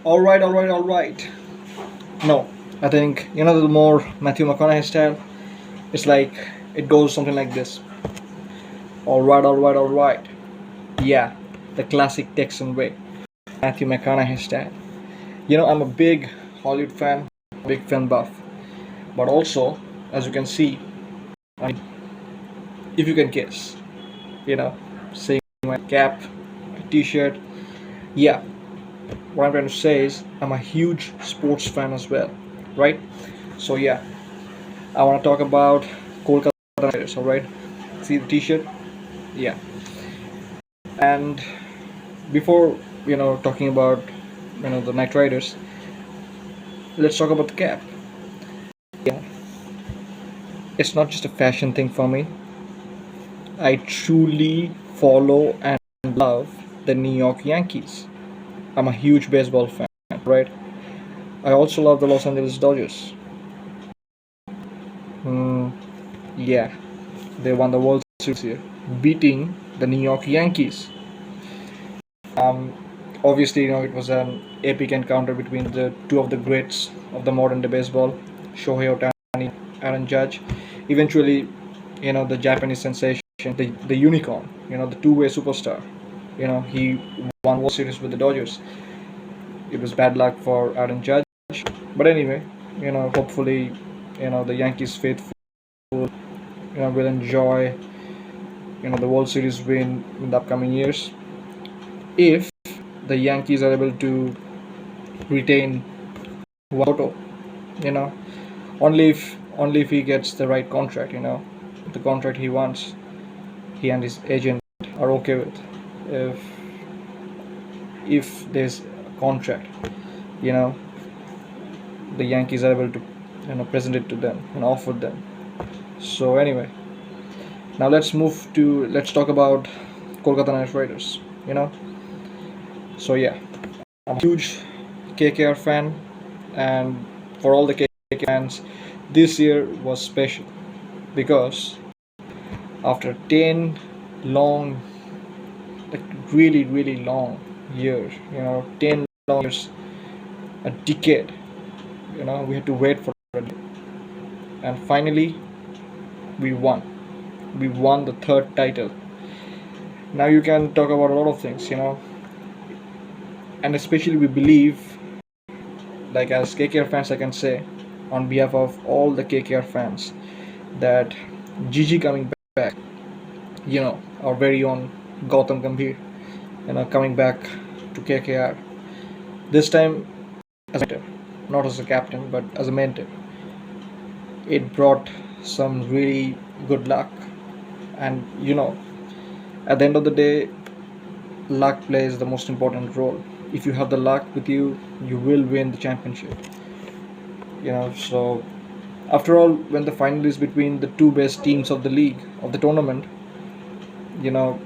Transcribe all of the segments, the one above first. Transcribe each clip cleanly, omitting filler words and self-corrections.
All right. No, I think the more Matthew McConaughey style. It's like it goes something like this. All right. Yeah, the classic Texan way, Matthew McConaughey style. I'm a big Hollywood fan, big film buff, but also, as you can see, I mean, if you can guess, you know, seeing my cap, my T-shirt. Yeah, what I'm trying to say is I'm a huge sports fan as well, right? So yeah, I want to talk about Kolkata Knight Riders. All right, see the T-shirt? Yeah, and before talking about the Knight Riders, let's talk about the cap. Yeah, it's not just a fashion thing for me. I truly follow and love the New York Yankees. I'm a huge baseball fan, right? I also love the Los Angeles Dodgers. Hmm, yeah, they won the World Series here, beating the New York Yankees. Um, Obviously, it was an epic encounter between the two of the greats of the modern day baseball, Shohei Ohtani, Aaron Judge. Eventually, the Japanese sensation, the unicorn, the two-way superstar. He won World Series with the Dodgers. It was bad luck for Aaron Judge, but anyway, hopefully, the Yankees faithful, will enjoy, the World Series win in the upcoming years. If the Yankees are able to retain Wato, you know, only if he gets the right contract, the contract he wants, he and his agent are okay with. If there's a contract, you know, the Yankees are able to present it to them and offer them. So anyway, now let's talk about Kolkata Knight Riders. You know, so yeah, I'm a huge KKR fan, and for all the KKR fans, this year was special because after 10 long, like really long years, 10 long years, a decade, we had to wait for it, and finally we won. We won the third title. Now you can talk about a lot of things, and especially we believe, like as KKR fans, I can say, on behalf of all the KKR fans, that Gigi coming back, our very own Gautam Gambhir, coming back to KKR. This time as a mentor, not as a captain, but as a mentor. It brought some really good luck, and at the end of the day, luck plays the most important role. If you have the luck with you, you will win the championship. So after all, when the final is between the two best teams of the league, of the tournament, you know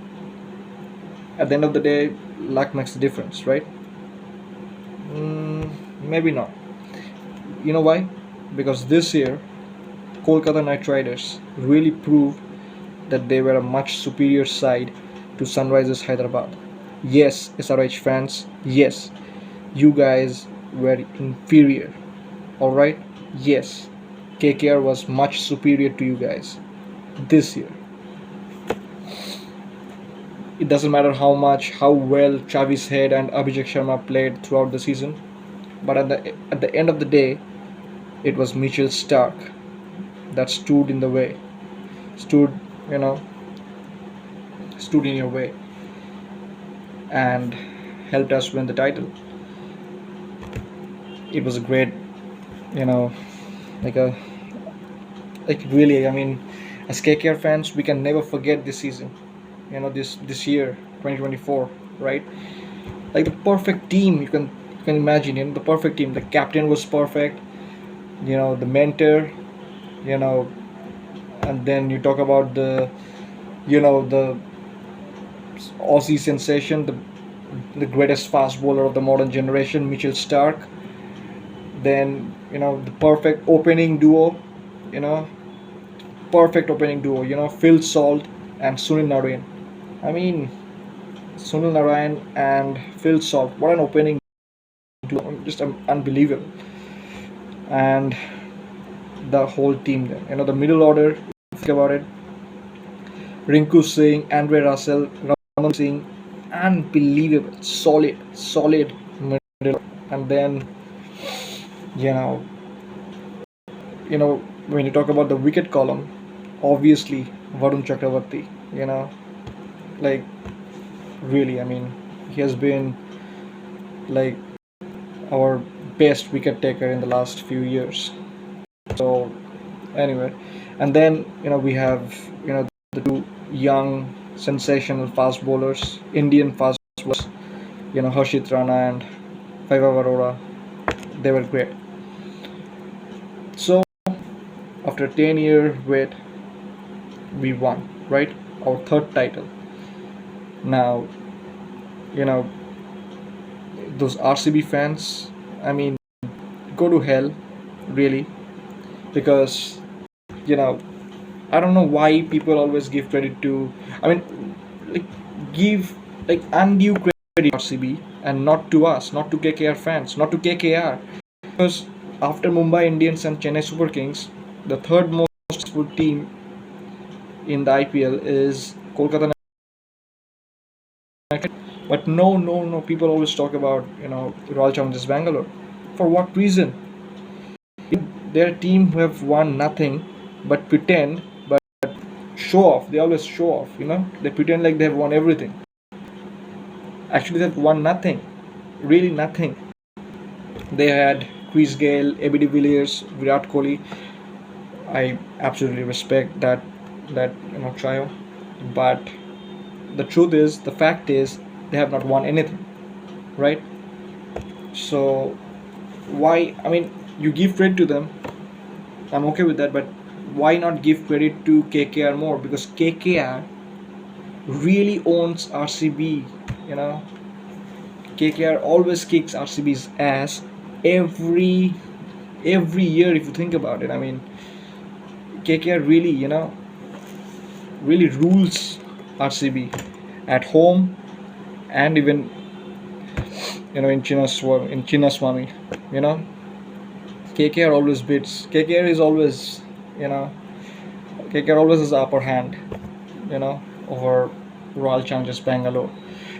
at the end of the day, luck makes the difference, right? Maybe not. You know why? Because this year Kolkata Knight Riders really proved that they were a much superior side to Sunrisers Hyderabad. Yes, SRH fans, yes, you guys were inferior. Alright? Yes, KKR was much superior to you guys this year. It doesn't matter how well Travis Head and Abhishek Sharma played throughout the season, but at the end of the day, it was Mitchell Stark that stood in the way, stood you know stood in your way and helped us win the title. It was a great, you know, like a like really. I mean, as KKR fans, we can never forget this season. This year, 2024, right? Like the perfect team. You can imagine. The perfect team. The captain was perfect. The mentor. You know, and then you talk about the Aussie sensation, the greatest fast bowler of the modern generation, Mitchell Stark. Then the perfect opening duo, you know, perfect opening duo. Phil Salt and Sunil Narayan. I mean, Sunil Narayan and Phil Salt. What an opening! just unbelievable. And the whole team there, the middle order, if you think about it, Rinku Singh, Andre Russell, Raman Singh, unbelievable, solid middle. And then you know, when you talk about the wicket column, obviously Varun Chakravarti. You know, like really, I mean, he has been like our best wicket taker in the last few years. So anyway, and then we have the two young sensational fast bowlers, Indian fast bowlers, Harshit Rana and Vaibhav Arora. They were great. So after a 10-year wait, we won, right? Our third title. Now, you know, those RCB fans, I mean, go to hell, really, because, you know, I don't know why people always give credit to, I mean, like, give like undue credit to RCB and not to us, not to KKR fans, not to KKR. Because after Mumbai Indians and Chennai Super Kings, the third most successful team in the IPL is Kolkata Knight Riders. But no. People always talk about Royal Challengers Bangalore. For what reason? They're a team who have won nothing, but pretend, but show off. They always show off. They pretend like they have won everything. Actually, they've won nothing. Really nothing. They had Chris Gale, A.B. de Villiers, Virat Kohli. I absolutely respect that trio, but the truth is, the fact is, they have not won anything, right? So why? I mean, you give credit to them. I'm okay with that, but why not give credit to KKR more? Because KKR really owns RCB. You know, KKR always kicks RCB's ass every year. If you think about it, I mean, KKR really really rules RCB at home and even in Chinnaswamy. KKR always beats. KKR is always you know KKR always has the upper hand over Royal Challengers Bangalore.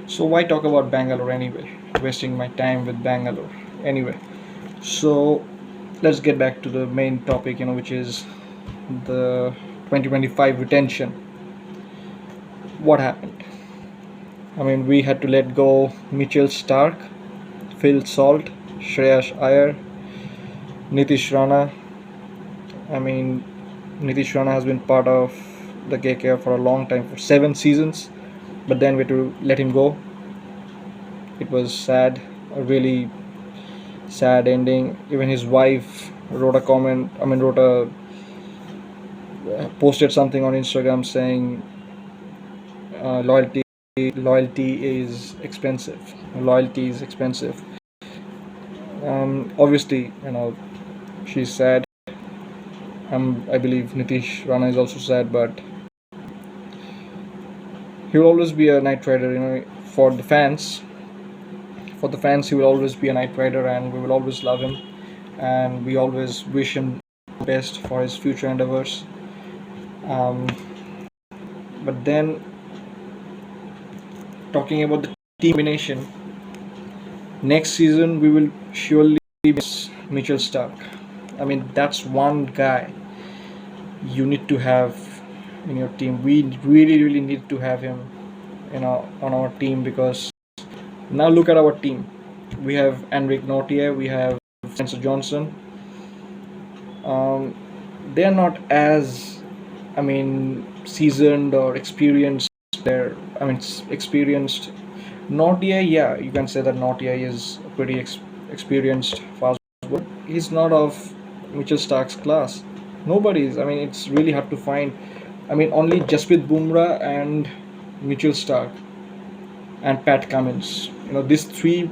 So why talk about Bangalore anyway? Wasting my time with Bangalore anyway. So let's get back to the main topic, which is the 2025 retention. What happened? I mean, we had to let go Mitchell Stark, Phil Salt, Shreyas Iyer, Nitish Rana. I mean, Nitish Rana has been part of the KKR for a long time, for 7 seasons, but then we had to let him go. It was sad, a really sad ending. Even his wife wrote a comment. I mean, posted something on Instagram saying, loyalty is expensive. Loyalty is expensive. Obviously, she's sad. I believe Nitish Rana is also sad, but he will always be a Knight Rider. For the fans, he will always be a Knight Rider, and we will always love him, and we always wish him the best for his future endeavors. But then, talking about the team combination, next season we will surely miss Mitchell Stark. I mean, that's one guy you need to have in your team. We really need to have him, on our team, because now look at our team. We have Enric Nortier, we have Spencer Johnson. They are not as, seasoned or experienced. Experienced. Nortier, yeah, you can say that Nortier is a pretty experienced fast bowler. He's not of Mitchell Stark's class. Nobody's. I mean, it's really hard to find. Only Jasprit Bumrah and Mitchell Stark and Pat Cummins. These three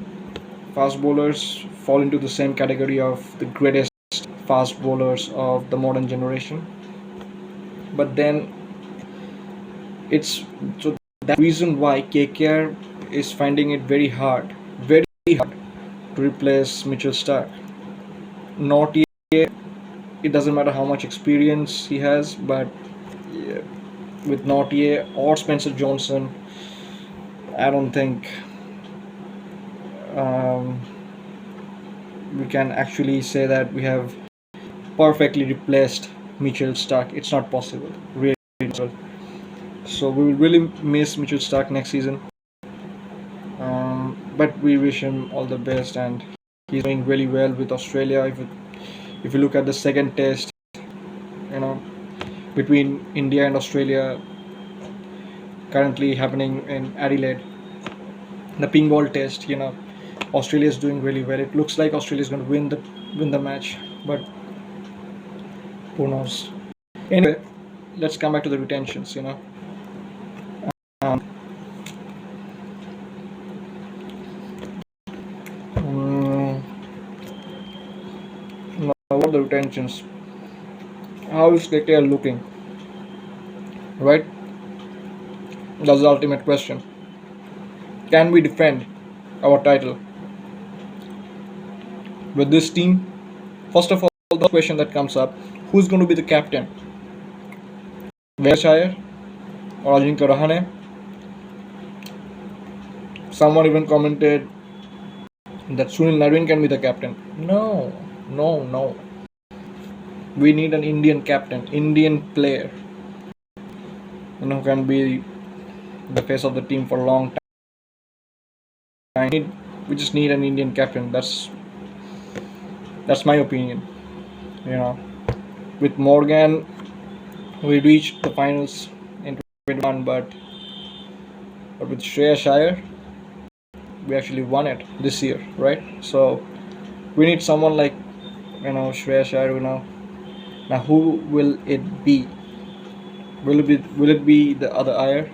fast bowlers fall into the same category of the greatest fast bowlers of the modern generation. But then it's that reason why KKR is finding it very hard to replace Mitchell Stark. Not yet. It doesn't matter how much experience he has, but yeah, with Nautier or Spencer Johnson, I don't think um, we can actually say that we have perfectly replaced Mitchell Stark. It's not possible, really. Not. So we will really miss Mitchell Stark next season. But we wish him all the best, and he's doing really well with Australia. If you look at the second test, you know, between India and Australia, currently happening in Adelaide, the ping ball test, Australia is doing really well. It looks like Australia is going to win the match, but who knows? Anyway, let's come back to the retentions. Um, mm, Now what are the retentions? How is KKR looking? Right? That's the ultimate question. Can we defend our title with this team? First of all, the question that comes up: who's going to be the captain? Shire or Ajinkya Rahane? Someone even commented that Sunil Narine can be the captain. No, no, no. We need an Indian captain, Indian player, who can be the face of the team for a long time. We just need an Indian captain. That's my opinion. You know, with Morgan, we reached the finals in 2021, but with Shreya Shire, we actually won it this year, right? So we need someone like Shreya Shire. Now who will it be? Will it be the other Iyer,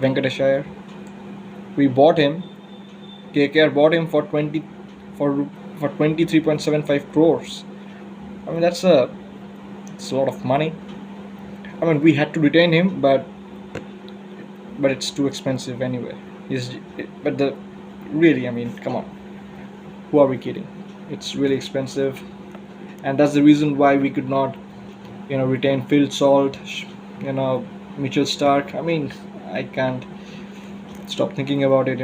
Venkatesh Iyer? We bought him. KKR bought him for 23.75 crores. I mean it's a lot of money. I mean we had to retain him, but it's too expensive anyway. But the really, I mean, come on, who are we kidding? It's really expensive, and that's the reason why we could not, retain Phil Salt, Mitchell Stark. I mean, I can't stop thinking about it.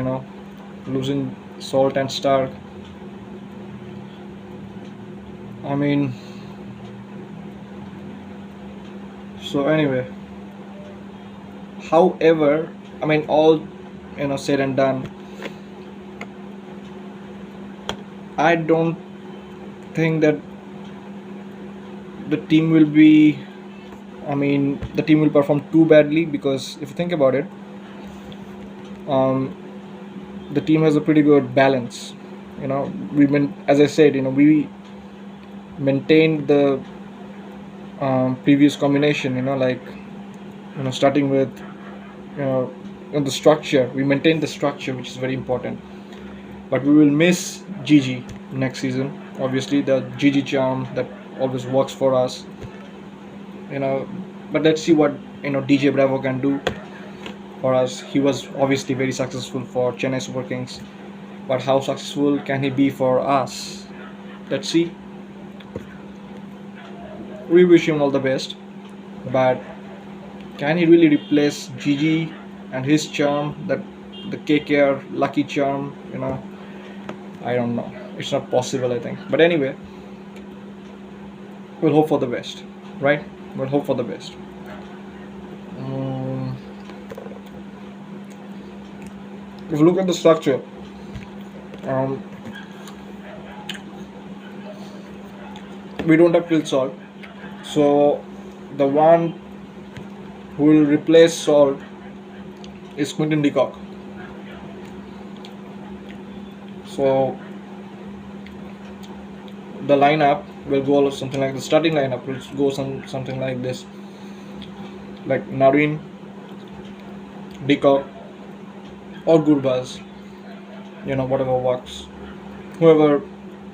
Losing Salt and Stark. I mean, so anyway. However, I mean, all said and done, I don't think that the team will be. I mean, the team will perform too badly, because if you think about it, um, the team has a pretty good balance. As I said, we maintained the previous combination. Starting with the structure, we maintained the structure, which is very important. But we will miss Gigi next season. Obviously, the Gigi charm that always works for us. But let's see what DJ Bravo can do for us. He was obviously very successful for Chennai Super Kings, but how successful can he be for us? Let's see. We wish him all the best, but can he really replace Gigi and his charm, that the KKR lucky charm? I don't know. It's not possible, I think. But anyway, we'll hope for the best, right? We'll hope for the best. If you look at the structure, we don't have Phil Salt, so the one who will replace Salt is Quinton de Kock. So the lineup will go something like the starting lineup will go something like this, like Narine, de Kock, or Gurbaz. Whatever works, whoever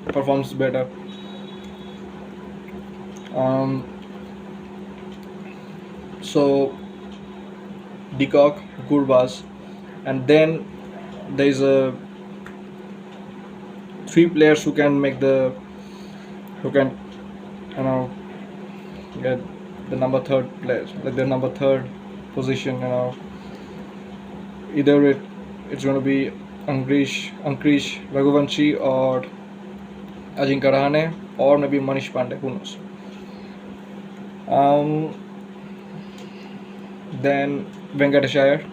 performs better. So de Kock, Gurbaz, and then there is a three players who can you know get the number third players, like the number third position. Either it's going to be Ankrish Raghuvanshi or Ajinkya Rahane or maybe Manish Pandey. Who knows? Then Venkatesh Iyer,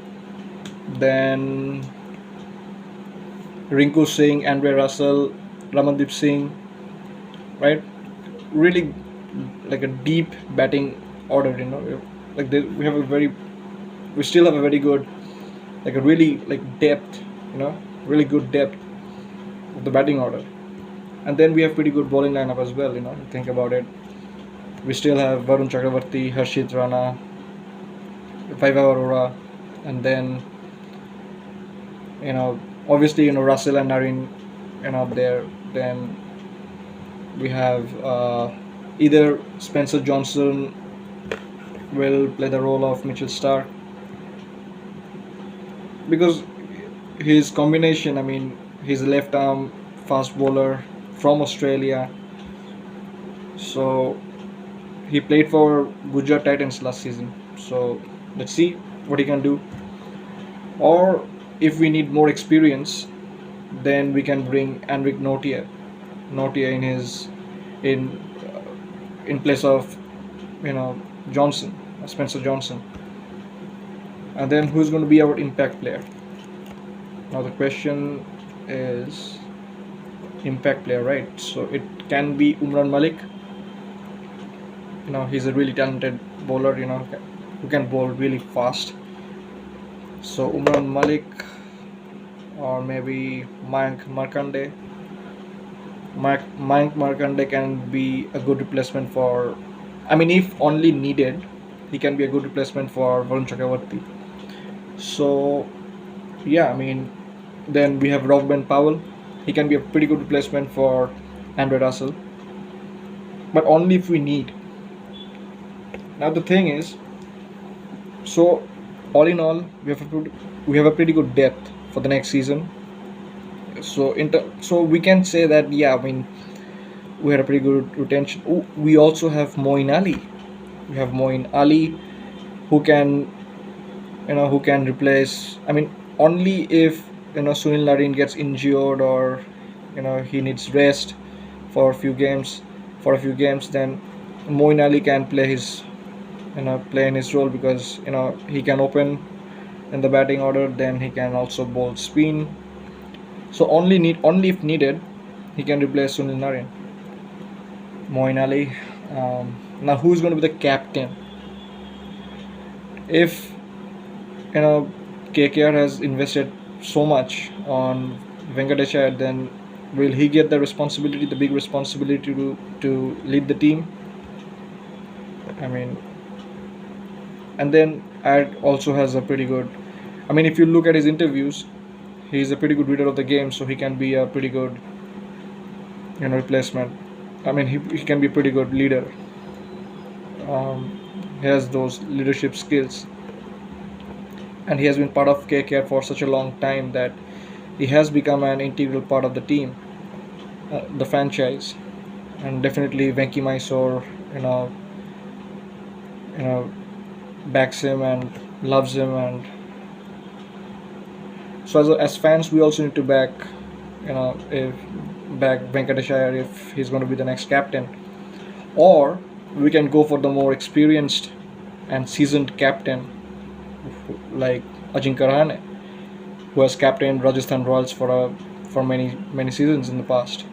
then Rinku Singh, Andre Russell, Ramandeep Singh, right? Really like a deep batting order, like we still have a very good, like a really like depth, really good depth of the batting order. And then we have pretty good bowling lineup as well, think about it. We still have Varun Chakravarti, Harshit Rana, Vaibhav Arora, and then obviously Russell and Narine there. Then we have either Spencer Johnson will play the role of Mitchell Stark, because his combination, he's a left arm fast bowler from Australia. So he played for Gujarat Titans last season. So let's see what he can do. Or if we need more experience, then we can bring Enric Notia in place of Johnson, Spencer Johnson. And then who's going to be our impact player? Now the question is impact player, right? So it can be Umran Malik. He's a really talented bowler, who can bowl really fast. So Umran Malik, or maybe Mayank Markande. Mayank Markande can be a good replacement for, if only needed, he can be a good replacement for Varun Chakravarti. So yeah, then we have Rockben Powell. He can be a pretty good replacement for Andre Russell, but only if we need. Now the thing is, so all in all, we have a pretty good depth for the next season. So so we can say that we had a pretty good retention. We also have Moeen Ali. We have Moeen Ali, who can replace. Only if Sunil Narine gets injured, or he needs rest for a few games. Then Moeen Ali can play in his role, because he can open in the batting order. Then he can also bowl spin. So only if needed, he can replace Sunil Narine. Moeen Ali. Now who's going to be the captain? If KKR has invested so much on Venkatesh Iyer, then will he get the big responsibility to lead the team? And then Iyer also has a pretty good. If you look at his interviews, he's a pretty good reader of the game, so he can be a pretty good replacement. He can be a pretty good leader. He has those leadership skills, and he has been part of KKR for such a long time that he has become an integral part of the team, the franchise. And definitely Venki Mysore backs him and loves him. And so as fans, we also need to back Venkatesh Iyer if he's going to be the next captain. Or we can go for the more experienced and seasoned captain, like Ajinkya Rahane, who has captained Rajasthan Royals for many seasons in the past.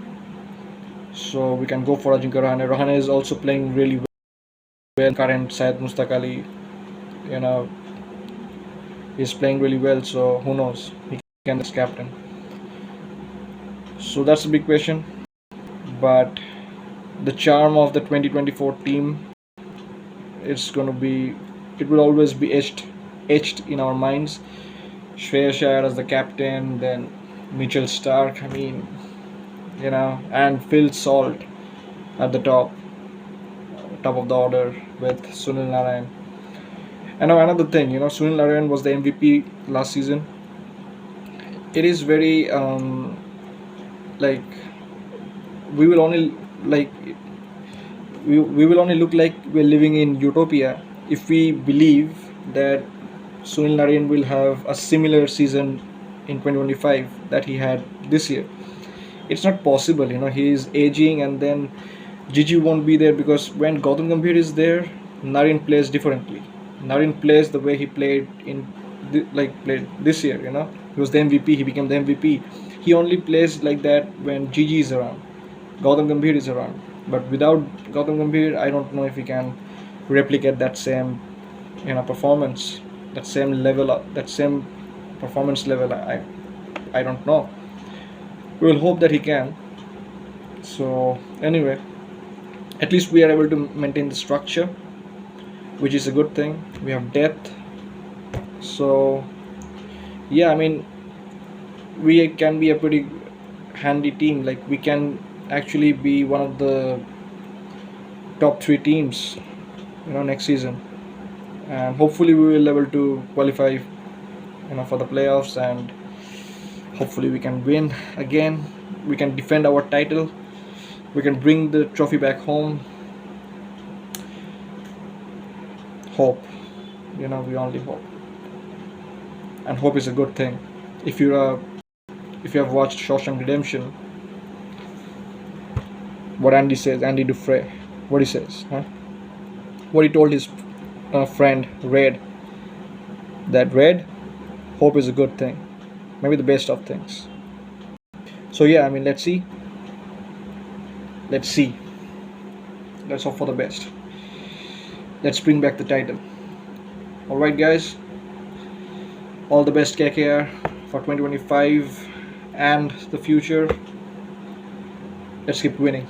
So we can go for Ajinkya Rahane. Rahane is also playing really well. Current Syed Mustaq Ali, he's playing really well. So who knows? He can be captain. So that's a big question. But the charm of the 2024 team, it will always be etched in our minds. Shreyas Iyer as the captain, then Mitchell Stark, and Phil Salt at the top of the order with Sunil Narine. And now another thing, Sunil Narine was the MVP last season. It is very we will only like we will only look like we're living in utopia if we believe that Sunil Narine will have a similar season in 2025 that he had this year. It's not possible, he is aging, and then Gigi won't be there because when Gautam Gambhir is there, Narine plays differently. Narine plays the way he played played this year. He was the MVP. He became the MVP. He only plays like that when Gigi is around, Gautam Gambhir is around. But without Gautam Gambhir, I don't know if he can replicate that same performance, that same performance level. I don't know. We will hope that he can. So anyway, at least we are able to maintain the structure, which is a good thing. We have depth. So yeah, I mean, we can be a pretty handy team. Like, we can actually be one of the top three teams, next season, and hopefully we will able to qualify, for the playoffs, and hopefully we can win again. We can defend our title. We can bring the trophy back home. Hope, we only hope, and hope is a good thing. If you have watched Shawshank Redemption, what Andy Dufresne, what he says, huh? What he told his friend Red, that Red, hope is a good thing, maybe the best of things. So yeah, I mean, let's see. Let's hope for the best. Let's bring back the title. All right, guys. All the best, KKR, for 2025 and the future. Let's keep winning.